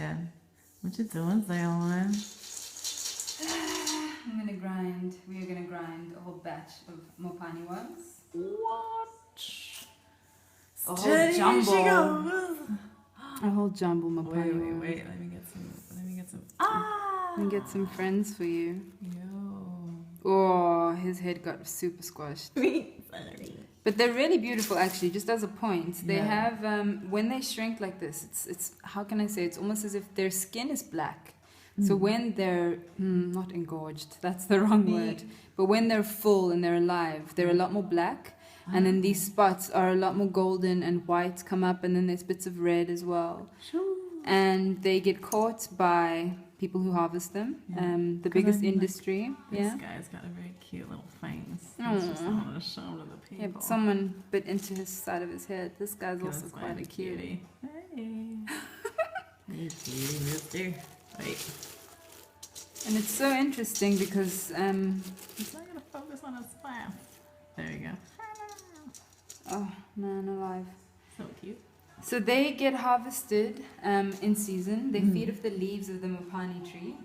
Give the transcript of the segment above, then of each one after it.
Yeah. What you doing, Zayaan? I'm gonna grind. We are gonna grind a whole batch of Mopane worms. What? A whole Steady jumbo. she goes. A whole jumbo Mopane worms. Wait. Let me get some. Let me get some friends for you. Yo. Oh, his head got super squashed. But they're really beautiful, actually. Just as a point, they have when they shrink like this, it's how can I say? It's almost as if their skin is black. So when they're not engorged, that's the wrong word. But when they're full and they're alive, they're a lot more black. And then these spots are a lot more golden and white come up, and then there's bits of red as well. Sure. And they get caught by people who harvest them. The biggest industry. This guy's got a very cute little face. I just want to show him to the people. Yeah, but someone bit into his side of his head. This guy's also quite a cutie. Hey. Hey, cutie, mister. Wait. And it's so interesting because He's not gonna focus on his laugh. There you go. oh man alive. So cute. So they get harvested in season. They feed off the leaves of the Mopane tree,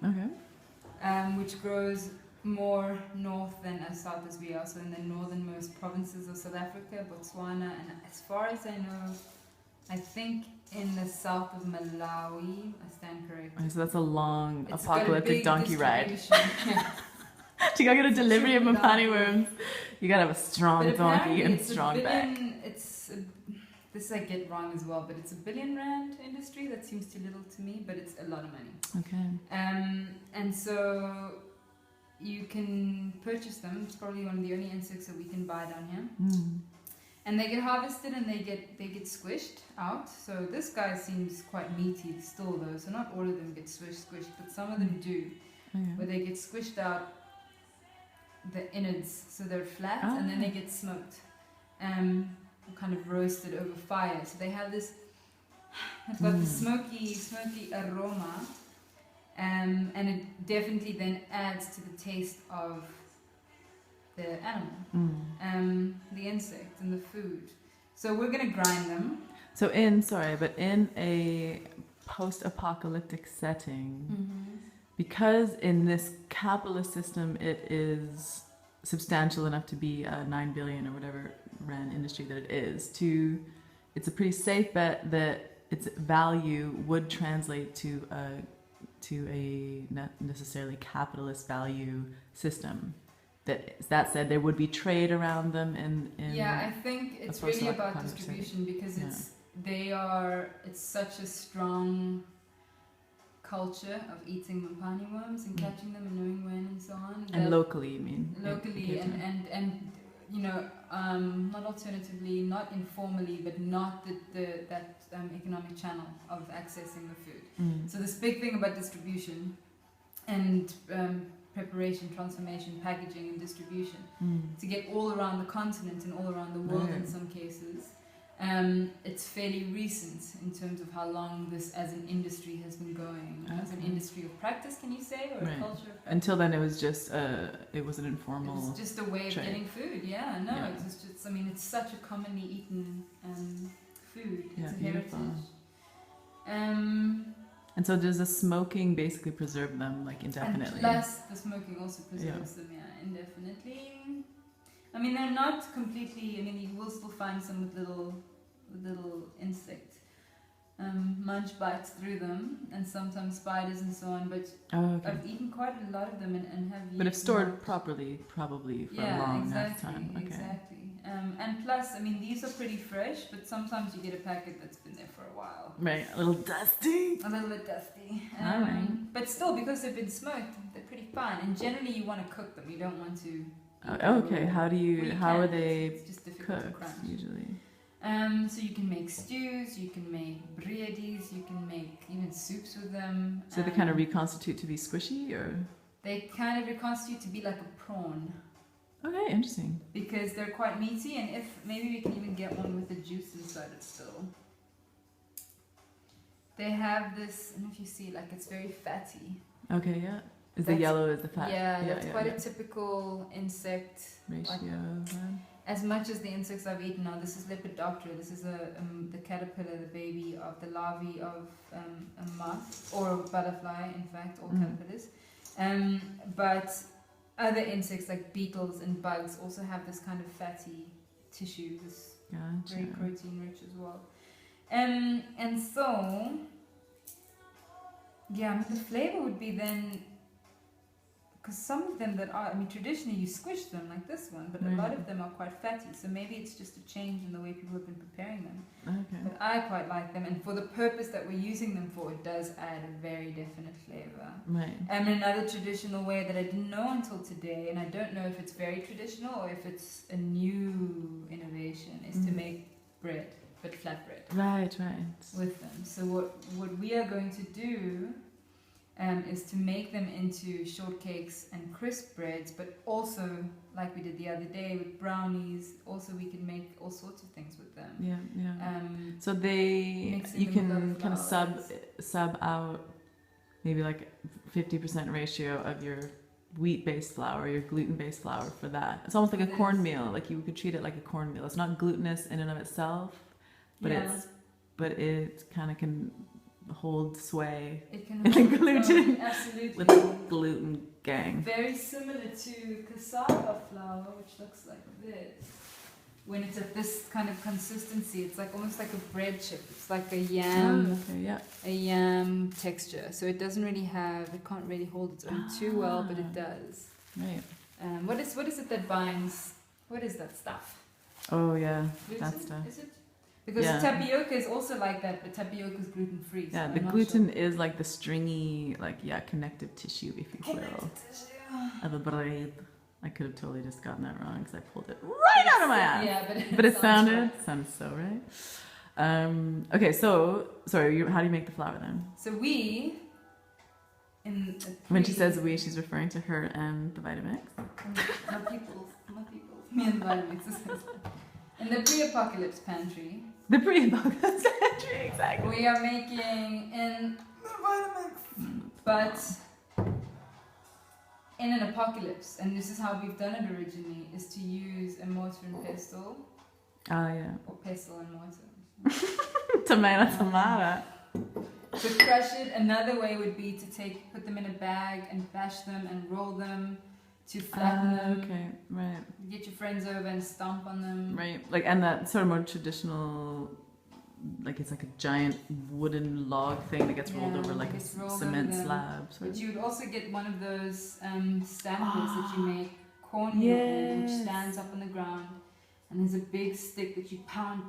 which grows more north than as south as we are. So in the northernmost provinces of South Africa, Botswana, and as far as I know, I think in the south of Malawi. I stand corrected. So that's a long It's apocalyptic got a donkey big ride. Yeah. To go get a delivery of Mopane worms, you gotta have a strong But donkey and it's strong back. This I get wrong as well, but it's a R1 billion industry. That seems too little to me, but it's a lot of money. Okay. And so you can purchase them. It's probably one of the only insects that we can buy down here. And they get harvested and they get squished out. So this guy seems quite meaty still though. So not all of them get squished, but some of them do. Where they get squished out the innards, so they're flat, and then they get smoked. Kind of roasted over fire. So they have this, it's got the smoky aroma, and it definitely then adds to the taste of the animal, the insect and the food. So we're gonna grind them. So in a post-apocalyptic setting, because in this capitalist system it is substantial enough to be a 9 billion or whatever rand industry that it is, it's a pretty safe bet that its value would translate to a not necessarily capitalist value system. That said, there would be trade around them in I think it's really about distribution because it's such a strong culture of eating Mopane worms and catching them and knowing when and so on. And locally, you mean? Locally and you know, not alternatively, not informally, but not that economic channel of accessing the food. So this big thing about distribution and preparation, transformation, packaging and distribution to get all around the continent and all around the world in some cases. It's fairly recent in terms of how long this as an industry has been going. As an industry of practice, can you say, or a culture of practice? Until then, it was just it was an informal. It was just a way of getting food. It was just. I mean, it's such a commonly eaten food. It's a heritage. And so does the smoking basically preserve them like indefinitely? And plus, the smoking also preserves them indefinitely. I mean, they're not completely. I mean, you will still find some with little insect munch bites through them, and sometimes spiders and so on. But I've eaten quite a lot of them and have. But if stored properly, probably for a long enough time. Okay. Exactly. And plus, I mean, these are pretty fresh, but sometimes you get a packet that's been there for a while. Right, a little dusty. A little bit dusty. All right. But still, because they've been smoked, they're pretty fine. And generally, you want to cook them. You don't want to. Okay, how are they cooked usually? So you can make stews, you can make breadies, you can make even soups with them. So they kind of reconstitute to be squishy, or? They kind of reconstitute to be like a prawn. Okay, interesting. Because they're quite meaty, and if maybe we can even get one with the juice inside it still. They have this, I don't know if you see, like it's very fatty. Okay, yeah. The yellow is the fat. Yeah, that's quite a typical insect ratio. as much as the insects I've eaten now, this is Lepidoptera. This is the caterpillar, the baby of the larvae of a moth or a butterfly, in fact, or caterpillars. But other insects like beetles and bugs also have this kind of fatty tissue, this very protein rich as well. And so, yeah, I mean, the flavor would be then, because some of them that are, I mean, traditionally you squish them like this one, but a lot of them are quite fatty, so maybe it's just a change in the way people have been preparing them. Okay. But I quite like them, and for the purpose that we're using them for, it does add a very definite flavor. Right. And another traditional way that I didn't know until today, and I don't know if it's very traditional or if it's a new innovation, is to make bread, but flatbread. Right. With them. So what we are going to do is to make them into shortcakes and crisp breads, but also, like we did the other day with brownies, also we can make all sorts of things with them. Yeah. So you can kind of sub out maybe like 50% ratio of your wheat-based flour, your gluten-based flour for that. It's almost like a cornmeal. Like you could treat it like a cornmeal. It's not glutinous in and of itself, but it kind of can hold sway in the gluten absolutely with the gluten gang. Very similar to cassava flour, which looks like this. When it's at this kind of consistency, it's like almost like a bread chip. It's like a yam, a yam texture. So it doesn't really it can't really hold its own too well, but it does. Right. What is it that binds? What is that stuff? Oh yeah, Gluten? that stuff. Is it? Because tapioca is also like that, but tapioca is gluten free. Yeah, so the gluten is like the stringy, connective tissue, if you will, of a bread. I could have totally just gotten that wrong because I pulled it right out of my ass. Yeah, but it sounded so right. Okay, so sorry, how do you make the flour then? So when she says we, she's referring to her and the Vitamix. My people, me and the Vitamix. In the pre-apocalypse pantry. The pre-apocalypse pantry, exactly. We are making in the Vitamix, but in an apocalypse, and this is how we've done it originally, is to use a mortar and pestle. Oh yeah. Or pestle and mortar. Tomato. To crush it, another way would be to put them in a bag and bash them and roll them to flatten them. Okay, right. Get your friends over and stomp on them. Right, and that sort of more traditional, it's like a giant wooden log thing that gets rolled over like a cement slab. But you would also get one of those standards that you make cornmeal in, which stands up on the ground. And there's a big stick that you pound.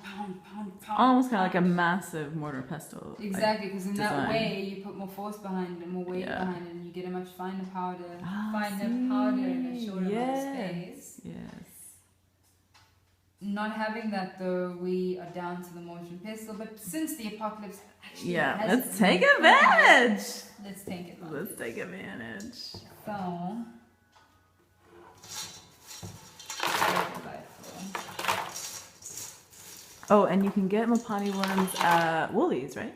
Almost kind of like a massive mortar pestle. Exactly, because in that way you put more force behind it and more weight behind it, and you get a much finer powder in a shorter amount of space. Yes. Not having that though, we are down to the mortar and pestle. But since the apocalypse actually let's take advantage. Let's take advantage. So. Oh, and you can get Mopane worms at Woolies, right?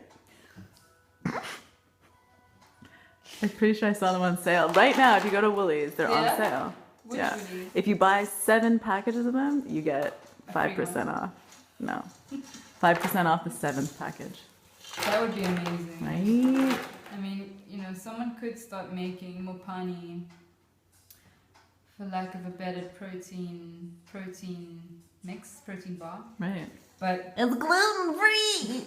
I'm pretty sure I saw them on sale. Right now, if you go to Woolies, they're on sale. Which Woolies? If you buy 7 packages of them, you get 5% off. No. 5% off the 7th package. That would be amazing. Right? I mean, someone could start making Mopane, for lack of a better protein mix, protein bar. Right. But it's gluten free.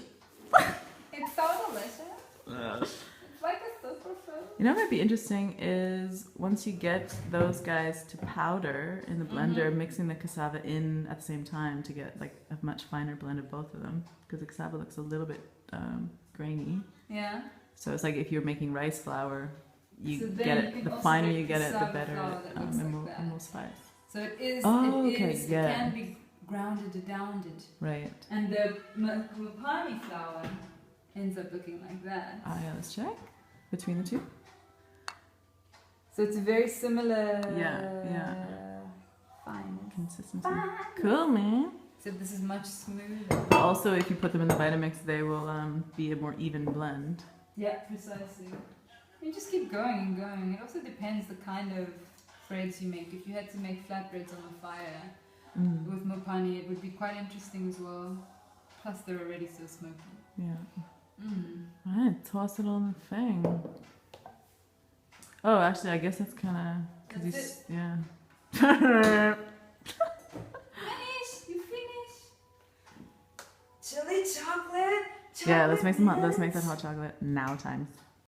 It's so delicious. It's like a super food. What might be interesting is once you get those guys to powder in the blender, mixing the cassava in at the same time to get a much finer blend of both of them, because the cassava looks a little bit grainy. Yeah. So it's like if you're making rice flour, you get it. The finer you get it, the better and more spice. So it is. It can be grounded down. Right. And the Mopane flour ends up looking like that. Oh yeah, let's check between the two. So it's a very similar. Fine consistency. Cool, man. So this is much smoother. Also, if you put them in the Vitamix, they will be a more even blend. Yeah, precisely. You just keep going and going. It also depends the kind of breads you make. If you had to make flatbreads on the fire, with Mopane, it would be quite interesting as well. Plus, they're already so smoky. Yeah. Alright, toss it on the thing. Oh, actually, I guess that's kind of... That's it. Yeah. Finish! You finish! Chili chocolate? Yeah, let's make that hot chocolate now times